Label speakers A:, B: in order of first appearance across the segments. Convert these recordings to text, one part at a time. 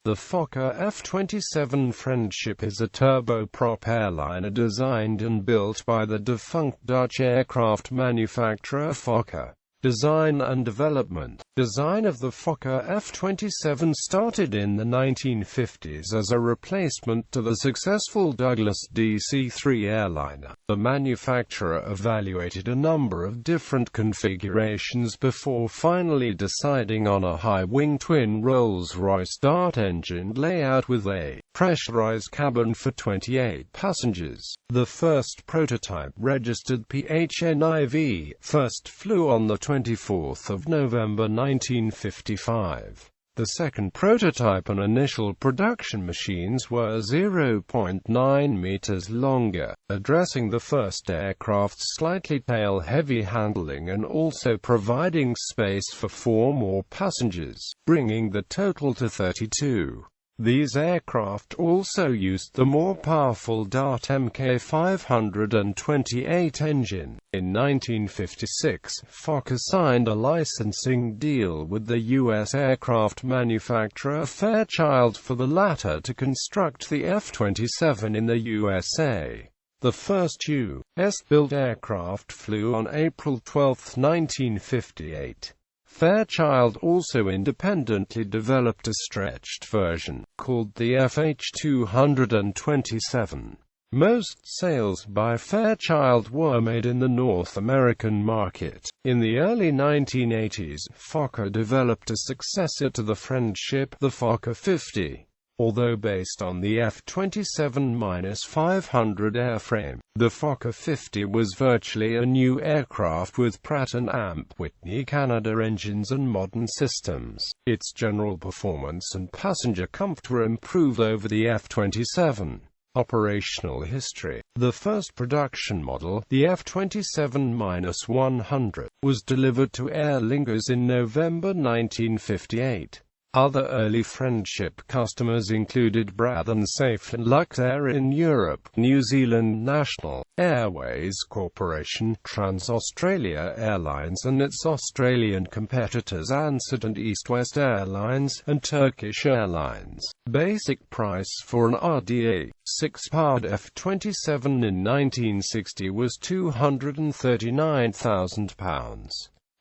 A: The Fokker F27 Friendship is a turboprop airliner designed and built by the defunct Dutch aircraft manufacturer Fokker. Design and development. Design of the Fokker F27 started in the 1950s as a replacement to the successful Douglas DC-3 airliner. The manufacturer evaluated a number of different configurations before finally deciding on a high-wing twin Rolls-Royce Dart engine layout with a pressurized cabin for 28 passengers. The first prototype, registered PHNIV, first flew on the 24th of November 1955. The second prototype and initial production machines were 0.9 meters longer, addressing the first aircraft's slightly tail-heavy handling and also providing space for 4 more passengers, bringing the total to 32. These aircraft also used the more powerful Dart Mk 528 engine. In 1956, Fokker signed a licensing deal with the U.S. aircraft manufacturer Fairchild for the latter to construct the F-27 in the USA. The first U.S.-built aircraft flew on April 12, 1958. Fairchild also independently developed a stretched version, called the FH227. Most sales by Fairchild were made in the North American market. In the early 1980s, Fokker developed a successor to the Friendship, the Fokker 50. Although based on the F-27-500 airframe, the Fokker 50 was virtually a new aircraft with Pratt & Whitney Canada engines and modern systems. Its general performance and passenger comfort were improved over the F-27. Operational history. The first production model, the F-27-100, was delivered to Aer Lingus in November 1958. Other early Friendship customers included Brabham Safe and Luxair in Europe, New Zealand National Airways Corporation, Trans-Australia Airlines and its Australian competitors Ansett and East West Airlines, and Turkish Airlines. Basic price for an RDA 6-powered F-27 in 1960 was £239,000.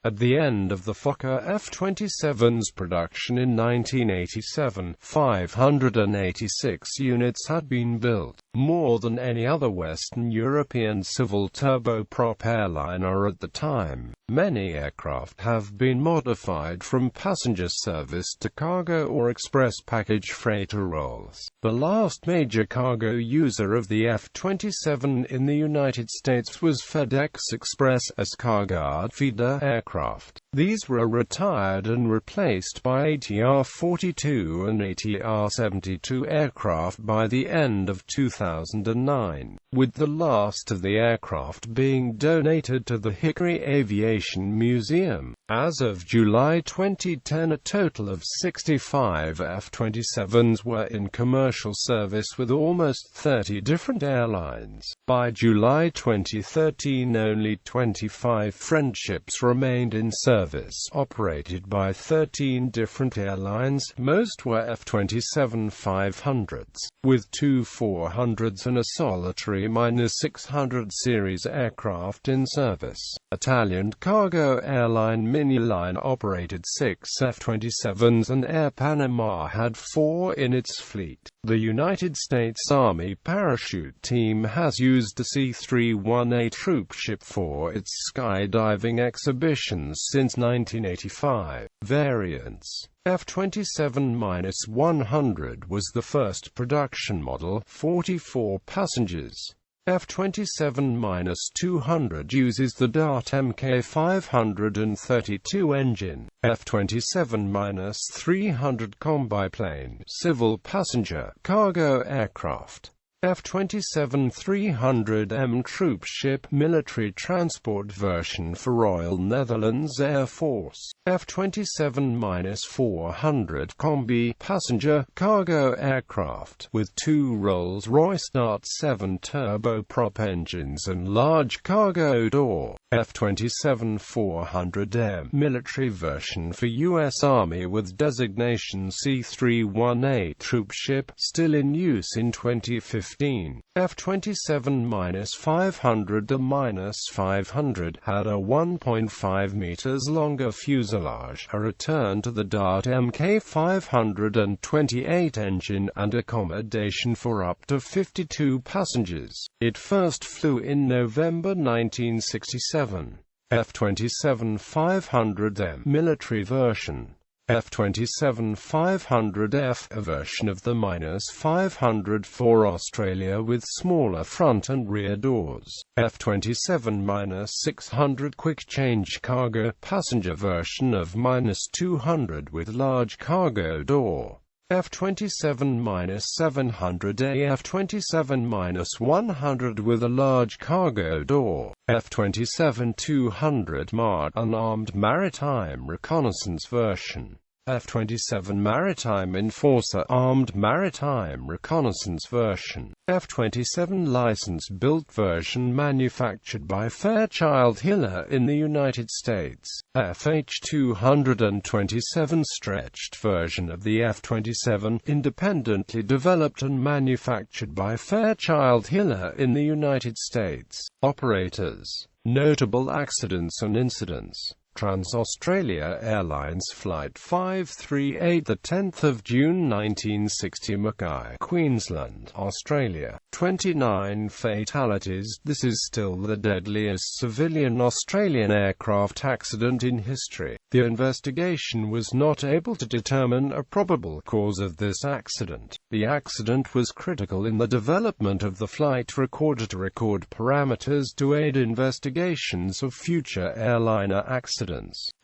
A: At the end of the Fokker F-27's production in 1987, 586 units had been built, more than any other Western European civil turboprop airliner at the time. Many aircraft have been modified from passenger service to cargo or express package freighter roles. The last major cargo user of the F-27 in the United States was FedEx Express as cargo feeder aircraft. These were retired and replaced by ATR-42 and ATR-72 aircraft by the end of 2009, with the last of the aircraft being donated to the Hickory Aviation Museum. As of July 2010, a total of 65 F-27s were in commercial service with almost 30 different airlines. By July 2013, only 25 Friendships remained in service, operated by 13 different airlines. Most were F-27-500s, with 2 400s and a solitary -600 series aircraft in service. Italian cargo airline Miniline operated 6 F-27s and Air Panama had 4 in its fleet. The United States Army parachute team has used the C-318 troop ship for its skydiving exhibitions since 1985. Variants. F-27-100 was the first production model, 44 passengers. F-27-200 uses the Dart Mk 532 engine. F-27-300 combiplane, civil passenger, cargo aircraft. F-27-300M troop ship, military transport version for Royal Netherlands Air Force. F27-400 Combi passenger cargo aircraft with two Rolls-Royce Dart 7 turboprop engines and large cargo door. F27-400M military version for U.S. Army with designation C318 troop ship, still in use in 2015. F27-500. had a 1.5 meters longer fuselage, a return to the Dart Mk528 engine, and accommodation for up to 52 passengers. It first flew in November 1967. F27-500M military version. F27-500F, a version of the -500 for Australia with smaller front and rear doors. F27-600 quick change cargo passenger version of -200 with large cargo door. F27-700A, F27-100 with a large cargo door. F27-200 MAR, unarmed maritime reconnaissance version. F27 Maritime Enforcer, armed maritime reconnaissance version. F27 license-built version manufactured by Fairchild Hiller in the United States. FH227 stretched version of the F27, independently developed and manufactured by Fairchild Hiller in the United States. Operators. Notable accidents and incidents. Trans-Australia Airlines Flight 538, the 10th of June 1960, Mackay, Queensland, Australia. 29 fatalities. This is still the deadliest civilian Australian aircraft accident in history. The investigation was not able to determine a probable cause of this accident. The accident was critical in the development of the flight recorder to record parameters to aid investigations of future airliner accidents.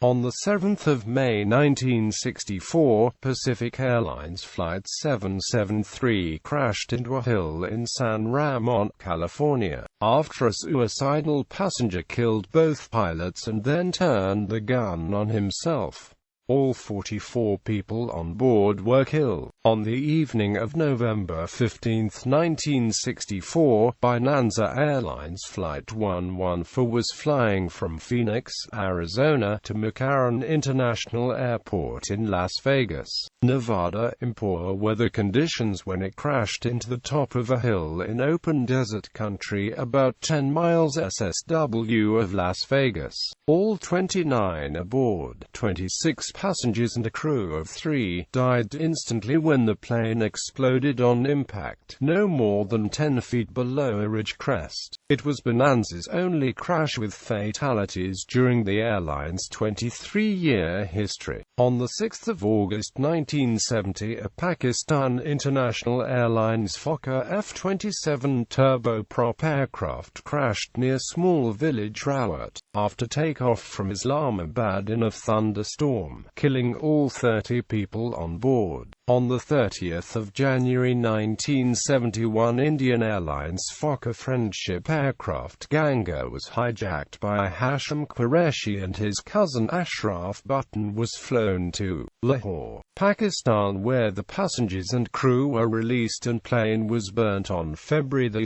A: On the 7th of May 1964, Pacific Airlines Flight 773 crashed into a hill in San Ramon, California, after a suicidal passenger killed both pilots and then turned the gun on himself. All 44 people on board were killed. On the evening of November 15, 1964, Bonanza Airlines Flight 114 was flying from Phoenix, Arizona, to McCarran International Airport in Las Vegas, Nevada, in poor weather conditions when it crashed into the top of a hill in open desert country about 10 miles SSW of Las Vegas. All 29 aboard, 26 passengers and a crew of 3, died instantly when the plane exploded on impact, no more than 10 feet below a ridge crest. It was Bonanza's only crash with fatalities during the airline's 23-year history. On the 6th of August 1970, a Pakistan International Airlines Fokker F27 turboprop aircraft crashed near small village Rawat, after takeoff from Islamabad in a thunderstorm, killing all 30 people on board. On the 30th of January 1971, Indian Airlines Fokker Friendship aircraft Ganga was hijacked by Hashim Qureshi and his cousin Ashraf Button was flown to Lahore, Pakistan, where the passengers and crew were released and plane was burnt on February 1,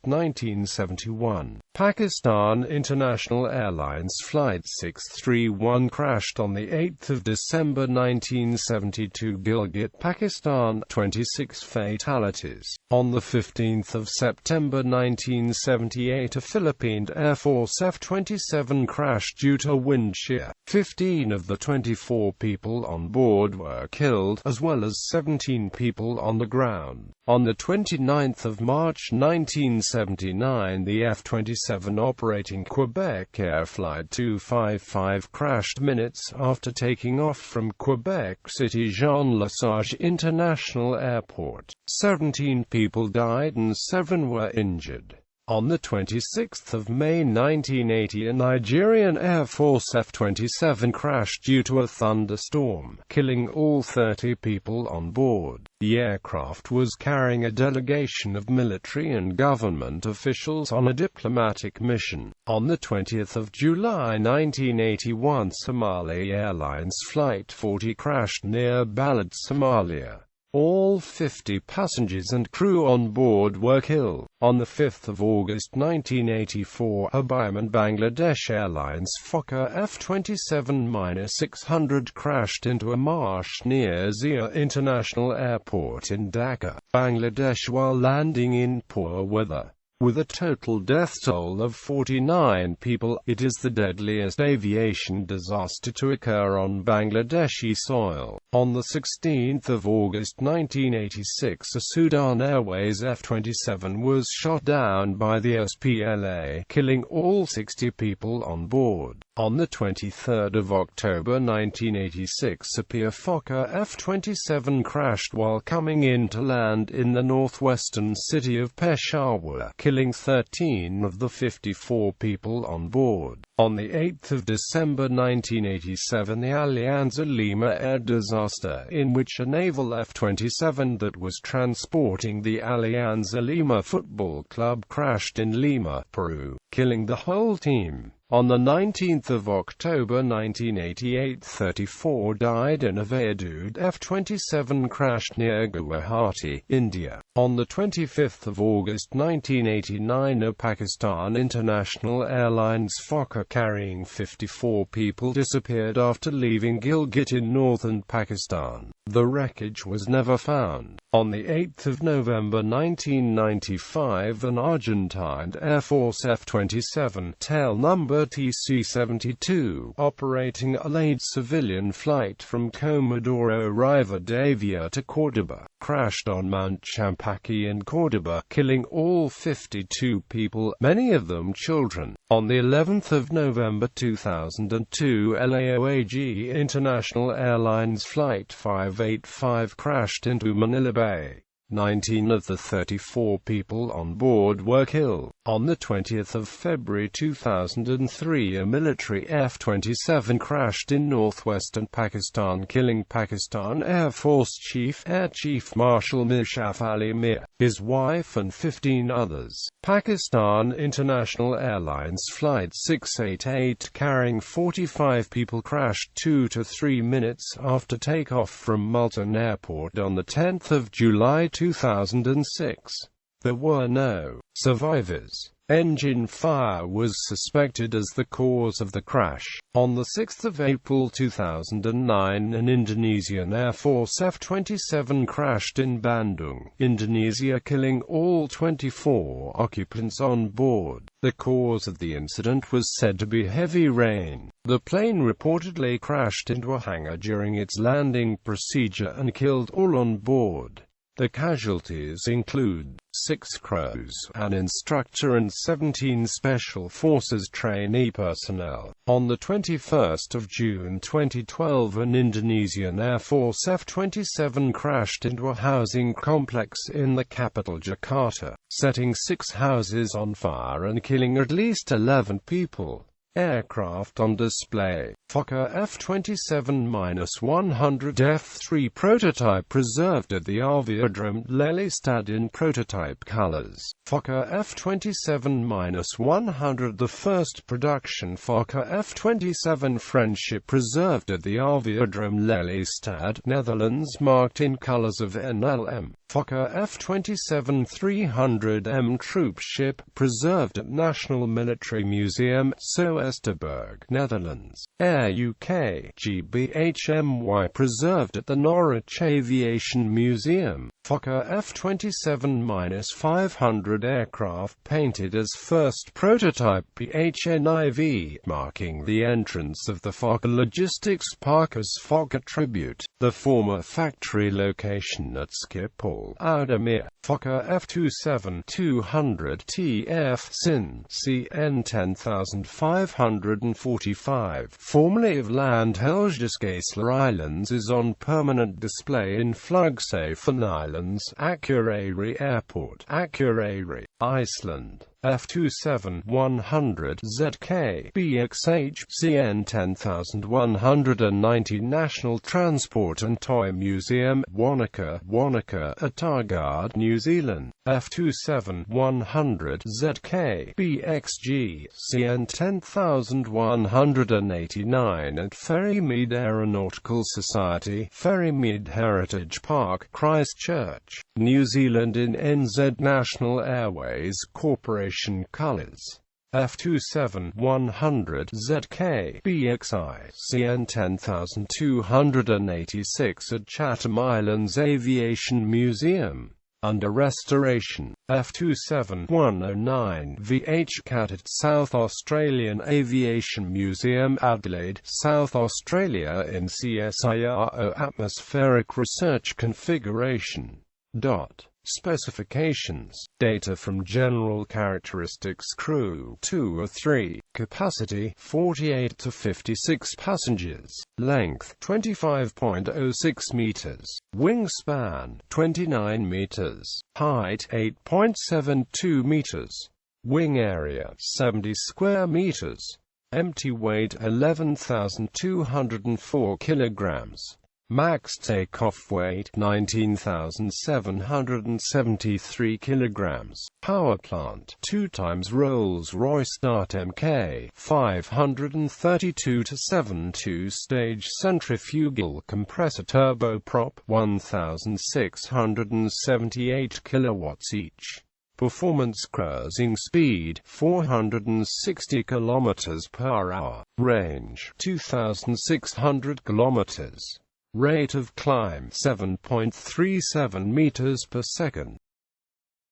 A: 1971. Pakistan International Airlines Flight 631 crashed on the 8th of December 1972, Gilgit, Pakistan. 26 fatalities. On the 15th of September 1978, a Philippine Air Force F-27 crashed due to wind shear. 15 of the 24 people on board were killed, as well as 17 people on the ground. On the 29th of March 1979, the F-27 operating Quebec Air Flight 255 crashed minutes after taking off from Quebec City Jean Lesage International Airport. 17 people died and 7 were injured. On the 26th of May 1980, a Nigerian Air Force F-27 crashed due to a thunderstorm, killing all 30 people on board. The aircraft was carrying a delegation of military and government officials on a diplomatic mission. On the 20th of July 1981, Somali Airlines Flight 40 crashed near Balad, Somalia. All 50 passengers and crew on board were killed. On the 5th of August 1984, Abiman Bangladesh Airlines Fokker F27-600 crashed into a marsh near Zia International Airport in Dhaka, Bangladesh while landing in poor weather. With a total death toll of 49 people, it is the deadliest aviation disaster to occur on Bangladeshi soil. On the 16th of August 1986, a Sudan Airways F-27 was shot down by the SPLA, killing all 60 people on board. On the 23rd of October 1986, a Fokker F-27 crashed while coming in to land in the northwestern city of Peshawar, killing 13 of the 54 people on board. On the 8th of December 1987, the Alianza Lima air disaster, in which a naval F-27 that was transporting the Alianza Lima Football Club crashed in Lima, Peru, killing the whole team. On the 19th of October 1988, 34 died in a Viaduct F-27 crash near Guwahati, India. On the 25th of August 1989, a Pakistan International Airlines Fokker carrying 54 people disappeared after leaving Gilgit in northern Pakistan. The wreckage was never found. On the 8th of November 1995, an Argentine Air Force F-27, tail number TC-72, operating a late civilian flight from Comodoro Rivadavia to Córdoba, crashed on Mount Champaqui in Córdoba, killing all 52 people, many of them children. On the 11th of November 2002, LAOAG International Airlines Flight 585 crashed into Manila Bay. 19 of the 34 people on board were killed. On the 20th of February 2003, a military F-27 crashed in northwestern Pakistan, killing Pakistan Air Force Air Chief Marshal Musharraf Ali Mir, his wife and 15 others. Pakistan International Airlines Flight 688 carrying 45 people crashed 2 to 3 minutes after takeoff from Multan Airport on the 10th of July 2006. There were no survivors. Engine fire was suspected as the cause of the crash. On the 6th of April 2009, an Indonesian Air Force F-27 crashed in Bandung, Indonesia, killing all 24 occupants on board. The cause of the incident was said to be heavy rain. The plane reportedly crashed into a hangar during its landing procedure and killed all on board. The casualties include 6 crews, an instructor and 17 Special Forces trainee personnel. On the 21st of June 2012, an Indonesian Air Force F-27 crashed into a housing complex in the capital Jakarta, setting 6 houses on fire and killing at least 11 people. Aircraft on display. Fokker F-27-100 F-3 prototype preserved at the Aviodrome Lelystad in prototype colors. Fokker F-27-100, the first production Fokker F-27 Friendship, preserved at the Aviodrome Lelystad, Netherlands, marked in colors of NLM. Fokker F-27-300M troop ship, preserved at National Military Museum, Soesterberg, Netherlands. Air UK GBHMY, preserved at the Norwich Aviation Museum. Fokker F-27-500 aircraft painted as first prototype PHNIV, marking the entrance of the Fokker Logistics Park as Fokker Tribute, the former factory location at Schiphol, Oudemere. Fokker F-27-200 TF Sin CN 10545, formerly of Landhelgiskeisler Islands, is on permanent display in Flugsafen Islands, Akureyri Airport, Akureyri, Iceland. F27-100 ZK BXH CN 10190 National Transport and Toy Museum, Wanaka, Otago, New Zealand. F27-100 ZK BXG CN 10189 at Ferrymead Aeronautical Society, Ferrymead Heritage Park, Christchurch, New Zealand in NZ National Airways Corporation colours. F27-100 ZK BXI CN 10286 at Chatham Islands Aviation Museum, under restoration. F27-109 VH-CAT at South Australian Aviation Museum, Adelaide, South Australia in CSIRO Atmospheric Research Configuration. Specifications. Data from General Characteristics. Crew 2 or 3. Capacity 48 to 56 passengers. Length 25.06 meters. Wingspan 29 meters. Height 8.72 meters. Wing area 70 square meters. Empty weight 11,204 kilograms. Max takeoff weight 19,773 kilograms. Power plant 2 times Rolls-Royce Dart Mk 532-7 2-stage centrifugal compressor turboprop 1,678 kilowatts each. Performance cruising speed 460 kilometers per hour. Range 2,600 kilometers. Rate of climb 7.37 meters per second.